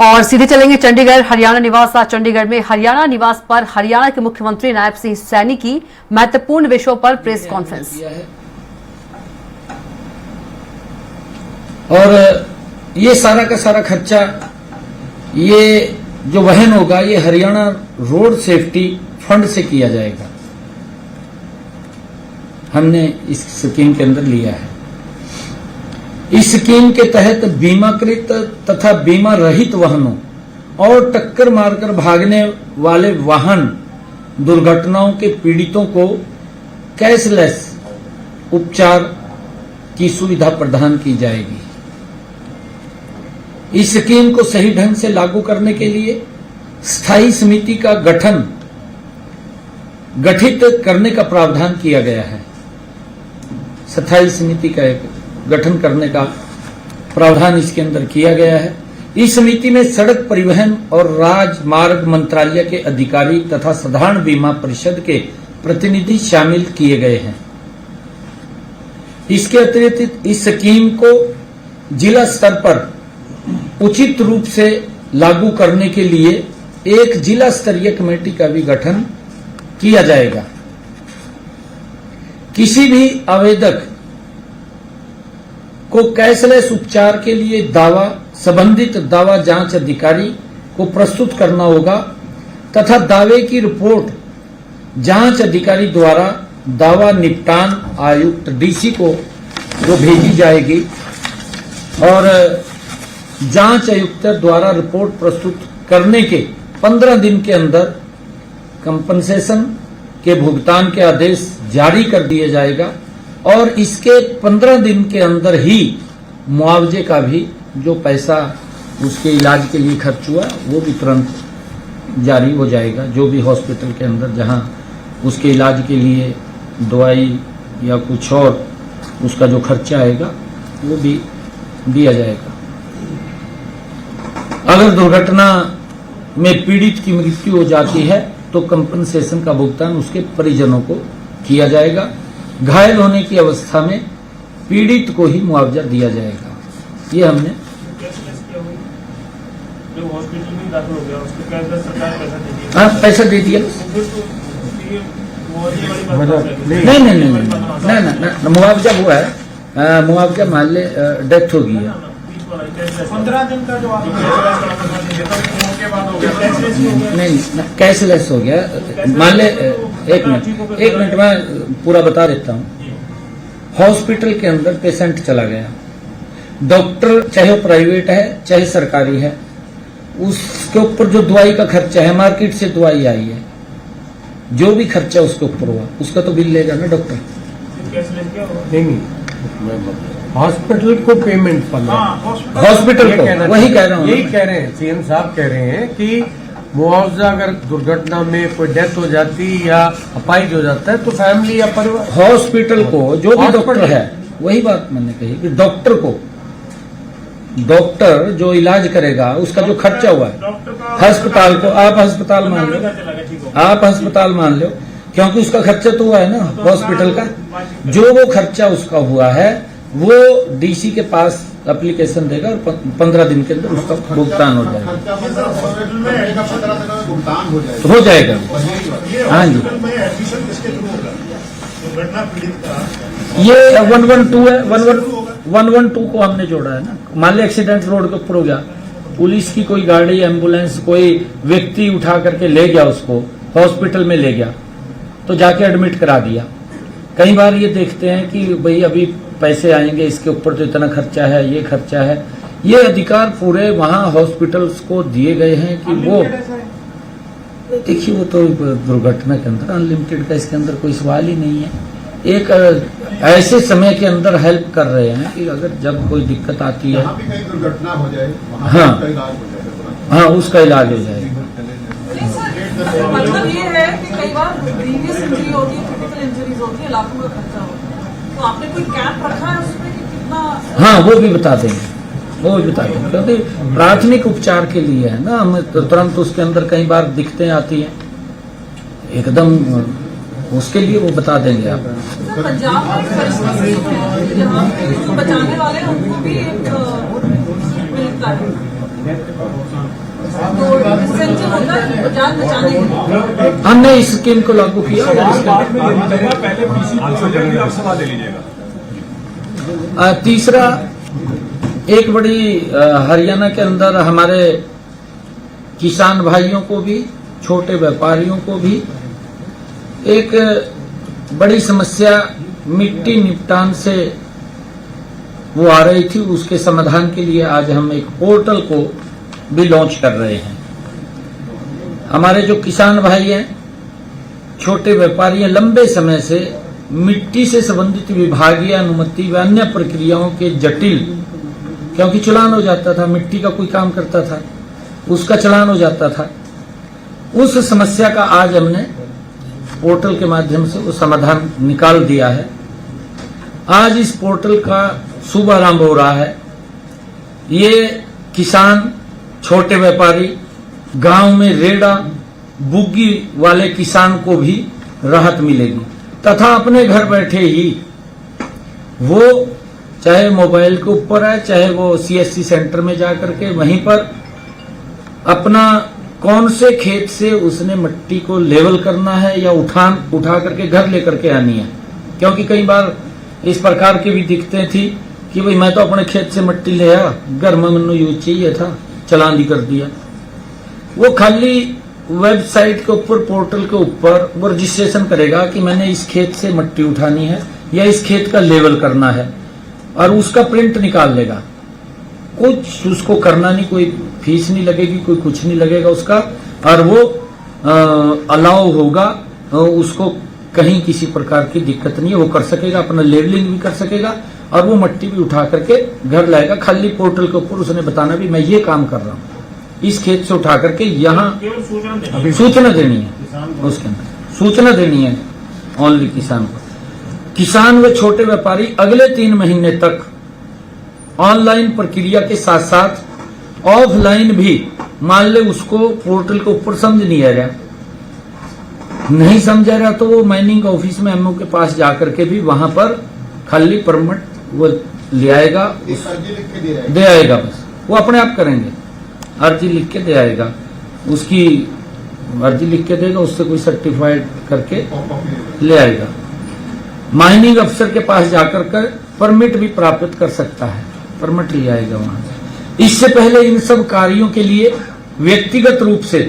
और सीधे चलेंगे चंडीगढ़ हरियाणा निवास। आज चंडीगढ़ में हरियाणा निवास पर हरियाणा के मुख्यमंत्री नायब सिंह सैनी की महत्वपूर्ण विषयों पर प्रेस कॉन्फ्रेंस। और ये सारा का सारा खर्चा ये जो वहन होगा ये हरियाणा रोड सेफ्टी फंड से किया जाएगा। हमने इस स्कीम के अंदर लिया है। इस स्कीम के तहत बीमाकृत तथा बीमा रहित वाहनों और टक्कर मारकर भागने वाले वाहन दुर्घटनाओं के पीड़ितों को कैशलेस उपचार की सुविधा प्रदान की जाएगी। इस स्कीम को सही ढंग से लागू करने के लिए स्थायी समिति का गठित करने का प्रावधान किया गया है। स्थायी समिति का एक गठन करने का प्रावधान इसके अंदर किया गया है। इस समिति में सड़क परिवहन और राजमार्ग मंत्रालय के अधिकारी तथा साधारण बीमा परिषद के प्रतिनिधि शामिल किए गए हैं। इसके अतिरिक्त इस स्कीम को जिला स्तर पर उचित रूप से लागू करने के लिए एक जिला स्तरीय कमेटी का भी गठन किया जाएगा। किसी भी आवेदक को कैशलेस उपचार के लिए दावा संबंधित दावा जांच अधिकारी को प्रस्तुत करना होगा तथा दावे की रिपोर्ट जांच अधिकारी द्वारा दावा निपटान आयुक्त डीसी को जो भेजी जाएगी और जांच आयुक्त द्वारा रिपोर्ट प्रस्तुत करने के 15 दिन के अंदर कंपनसेशन के भुगतान के आदेश जारी कर दिया जाएगा और इसके 15 दिन के अंदर ही मुआवजे का भी जो पैसा उसके इलाज के लिए खर्च हुआ वो भी तुरंत जारी हो जाएगा। जो भी हॉस्पिटल के अंदर जहां उसके इलाज के लिए दवाई या कुछ और उसका जो खर्चा आएगा वो भी दिया जाएगा। अगर दुर्घटना में पीड़ित की मृत्यु हो जाती है तो कंपनसेशन का भुगतान उसके परिजनों को किया जाएगा। घायल होने की अवस्था में पीड़ित को ही मुआवजा दिया जाएगा। ये हमने जो हॉस्पिटल में दाखिल हो गया उसको क्या सरकार पैसा दे दिया। नहीं मुआवजा हुआ है। मुआवजा मान ले डेथ हो गई है 15 दिन का जो नहीं कैशलेस हो गया। मान ले एक मिनट में पूरा बता देता हूँ। हॉस्पिटल के अंदर पेशेंट चला गया, डॉक्टर चाहे वो प्राइवेट है चाहे सरकारी है, उसके ऊपर जो दवाई का खर्चा है, मार्केट से दवाई आई है, जो भी खर्चा उसके ऊपर हुआ उसका तो बिल लेगा ना डॉक्टर। नहीं हॉस्पिटल को पेमेंट करना, हॉस्पिटल को वही कह रहा हूँ। यही कह रहे हैं सीएम साहब कह रहे हैं कि मुआवजा अगर दुर्घटना में कोई डेथ हो जाती या अपाहिज हो जाता है तो फैमिली या परिवार हॉस्पिटल को जो भी डॉक्टर है, वही बात मैंने कही कि डॉक्टर जो इलाज करेगा उसका जो खर्चा हुआ है अस्पताल को आप अस्पताल मान लो क्योंकि उसका खर्चा तो हुआ है ना हॉस्पिटल का। जो वो खर्चा उसका हुआ है वो डीसी के पास एप्लीकेशन देगा और 15 दिन के अंदर उसका भुगतान हो जाएगा। हो जाएगा। हाँ जी ये 112 है। 112 को हमने जोड़ा है ना। मान लो एक्सीडेंट रोड के ऊपर हो गया, पुलिस की कोई गाड़ी एम्बुलेंस कोई व्यक्ति उठा करके ले गया, उसको हॉस्पिटल में ले गया तो जाके एडमिट करा दिया। कई बार ये देखते हैं कि भाई अभी पैसे आएंगे, इसके ऊपर तो इतना खर्चा है, ये खर्चा है। ये अधिकार पूरे वहां हॉस्पिटल्स को दिए गए हैं कि वो देखिए वो तो दुर्घटना के अंदर अनलिमिटेड का इसके अंदर कोई सवाल ही नहीं है। एक ऐसे समय के अंदर हेल्प कर रहे हैं कि अगर जब कोई दिक्कत आती है दुर्घटना हो जाए हाँ उसका इलाज हो जाएगा। मतलब ये है कि कई बार ग्रीवियस इंजरी होती है, क्रिटिकल इंजरीज होती है, लाखों का खर्चा होता है, तो आपने कोई कैप रखा है उसमें कि कितना? हाँ वो भी बता देंगे क्योंकि प्राथमिक उपचार के लिए है ना। हम तो तुरंत उसके अंदर कई बार दिक्कतें आती हैं एकदम, उसके लिए वो बता देंगे आप। पंजाब में परिस्थिति है जहाँ पे जो बचाने वाले हैं उनको भी एक मिलता है तो इंसेंटिव होता है जान बचाने के लिए। हमने इस स्कीम को लागू किया और इसके पहले पीसी फिर आप सवाल ले लीजिएगा। तीसरा, एक बड़ी हरियाणा के अंदर हमारे किसान भाइयों को भी, छोटे व्यापारियों को भी एक बड़ी समस्या मिट्टी निपटान से वो आ रही थी, उसके समाधान के लिए आज हम एक पोर्टल को भी लॉन्च कर रहे हैं। हमारे जो किसान भाई हैं, छोटे व्यापारी हैं, लंबे समय से मिट्टी से संबंधित विभागीय अनुमति व अन्य प्रक्रियाओं के जटिल, क्योंकि चालान हो जाता था, मिट्टी का कोई काम करता था उसका चालान हो जाता था, उस समस्या का आज हमने पोर्टल के माध्यम से वो समाधान निकाल दिया है। आज इस पोर्टल का शुभारंभ हो रहा है। ये किसान, छोटे व्यापारी, गांव में रेड़ा बुग्गी वाले किसान को भी राहत मिलेगी तथा अपने घर बैठे ही वो चाहे मोबाइल के ऊपर है, चाहे वो सीएससी सेंटर में जाकर के वहीं पर अपना कौन से खेत से उसने मिट्टी को लेवल करना है या उठा करके घर लेकर के आनी है। क्योंकि कई बार इस प्रकार की भी दिक्कतें थी कि भाई मैं तो अपने खेत से मिट्टी ले आया, घर में मनु यूज चाहिए था, चालान ही कर दिया। वो खाली वेबसाइट के ऊपर, पोर्टल के ऊपर वो रजिस्ट्रेशन करेगा कि मैंने इस खेत से मिट्टी उठानी है या इस खेत का लेवल करना है और उसका प्रिंट निकाल लेगा। कुछ उसको करना नहीं, कोई फीस नहीं लगेगी, कोई कुछ नहीं लगेगा उसका, और वो अलाउ होगा, उसको कहीं किसी प्रकार की दिक्कत नहीं है, वो कर सकेगा, अपना लेवलिंग भी कर सकेगा और वो मिट्टी भी उठा करके घर लाएगा। खाली पोर्टल के ऊपर उसने बताना भी मैं ये काम कर रहा हूँ, इस खेत से उठा करके यहाँ सूचना देनी है, उसके अंदर सूचना देनी है ओनली किसान को। किसान व छोटे व्यापारी अगले 3 महीने तक ऑनलाइन प्रक्रिया के साथ साथ ऑफलाइन भी, मान ले उसको पोर्टल के ऊपर समझ नहीं आ रहा, नहीं समझा रहा तो वो माइनिंग ऑफिस में एमओ के पास जाकर के भी वहां पर खाली परमिट वो ले आएगा, दे आएगा, बस वो अपने आप करेंगे, अर्जी लिख के दे आएगा, उसकी अर्जी लिख के देगा, उससे कोई सर्टिफाइड करके ले आएगा। माइनिंग अफसर के पास जाकर कर परमिट भी प्राप्त कर सकता है, परमिट ले आएगा वहां से। इससे पहले इन सब कार्यों के लिए व्यक्तिगत रूप से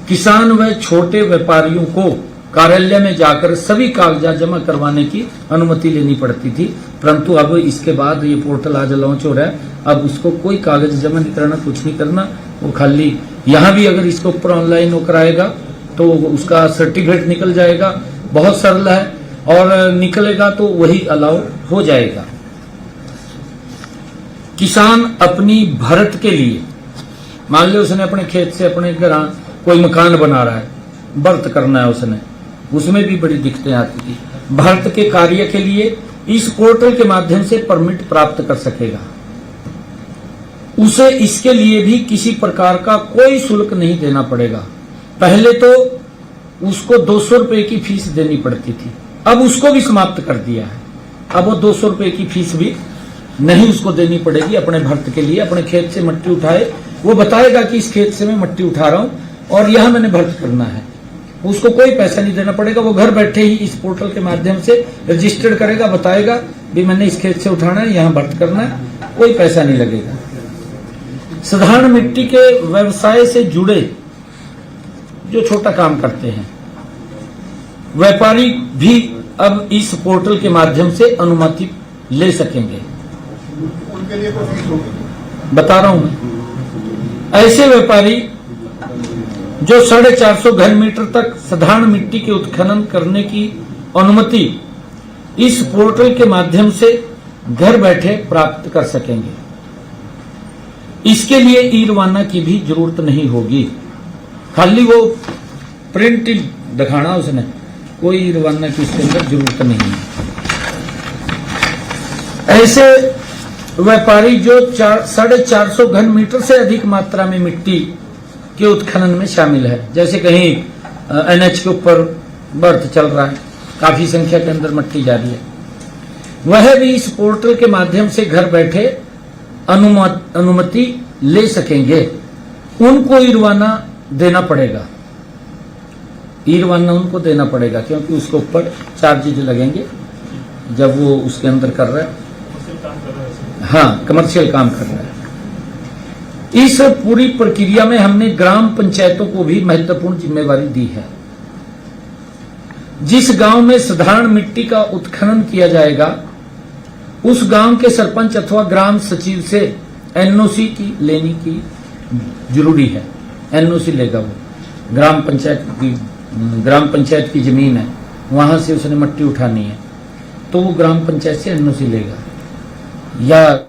किसान व छोटे व्यापारियों को कार्यालय में जाकर सभी कागजात जमा करवाने की अनुमति लेनी पड़ती थी, परंतु अब इसके बाद ये पोर्टल आज लॉन्च हो रहा है, अब उसको कोई कागज जमा नहीं करना, कुछ नहीं करना, वो खाली यहाँ भी अगर इसके ऊपर ऑनलाइन वो कराएगा तो उसका सर्टिफिकेट निकल जाएगा, बहुत सरल है, और निकलेगा तो वही अलाउ हो जाएगा। किसान अपनी भरत के लिए, मान लो उसने अपने खेत से अपने घर कोई मकान बना रहा है, भरत करना है उसने, उसमें भी बड़ी दिक्कतें आती थी। भरत के कार्य के लिए इस पोर्टल के माध्यम से परमिट प्राप्त कर सकेगा। उसे इसके लिए भी किसी प्रकार का कोई शुल्क नहीं देना पड़ेगा। पहले तो उसको 200 रुपए की फीस देनी पड़ती थी, अब उसको भी समाप्त कर दिया है। अब वो 200 रुपए की फीस भी नहीं उसको देनी पड़ेगी अपने भरत के लिए। अपने खेत से मिट्टी उठाए, वो बताएगा कि इस खेत से मैं मिट्टी उठा रहा हूं और यहां मैंने भरत करना है, उसको कोई पैसा नहीं देना पड़ेगा। वो घर बैठे ही इस पोर्टल के माध्यम से रजिस्टर्ड करेगा, बताएगा भी मैंने इस खेत से उठाना है, यहां भरत करना है, कोई पैसा नहीं लगेगा। साधारण मिट्टी के व्यवसाय से जुड़े जो छोटा काम करते हैं व्यापारी भी अब इस पोर्टल के माध्यम से अनुमति ले सकेंगे। उनके लिए कोई फीस होगी? बता रहा हूं मैं। ऐसे व्यापारी जो 450 घन मीटर तक साधारण मिट्टी के उत्खनन करने की अनुमति इस पोर्टल के माध्यम से घर बैठे प्राप्त कर सकेंगे। इसके लिए ई रवाना की भी जरूरत नहीं होगी, खाली वो प्रिंट दिखाना उसने, कोई रवाना की इसके अंदर जरूरत नहीं है। ऐसे व्यापारी जो 450 घन मीटर से अधिक मात्रा में मिट्टी के उत्खनन में शामिल है, जैसे कहीं एनएच के ऊपर बर्थ चल रहा है, काफी संख्या के अंदर मिट्टी जा रही है, वह भी इस पोर्टल के माध्यम से घर बैठे अनुमति ले सकेंगे। उनको ईरवाना देना पड़ेगा, ईरवाना उनको देना पड़ेगा, क्योंकि उसके ऊपर चार्जेज लगेंगे जब वो उसके अंदर कर रहा है। हाँ, कमर्शियल काम कर रहा है। इस पूरी प्रक्रिया में हमने ग्राम पंचायतों को भी महत्वपूर्ण जिम्मेवारी दी है। जिस गांव में साधारण मिट्टी का उत्खनन किया जाएगा उस गांव के सरपंच अथवा ग्राम सचिव से एनओसी की लेनी की जरूरी है। एनओसी लेगा वो, ग्राम पंचायत की जमीन है, वहां से उसने मिट्टी उठानी है तो वो ग्राम पंचायत से एनओसी लेगा, या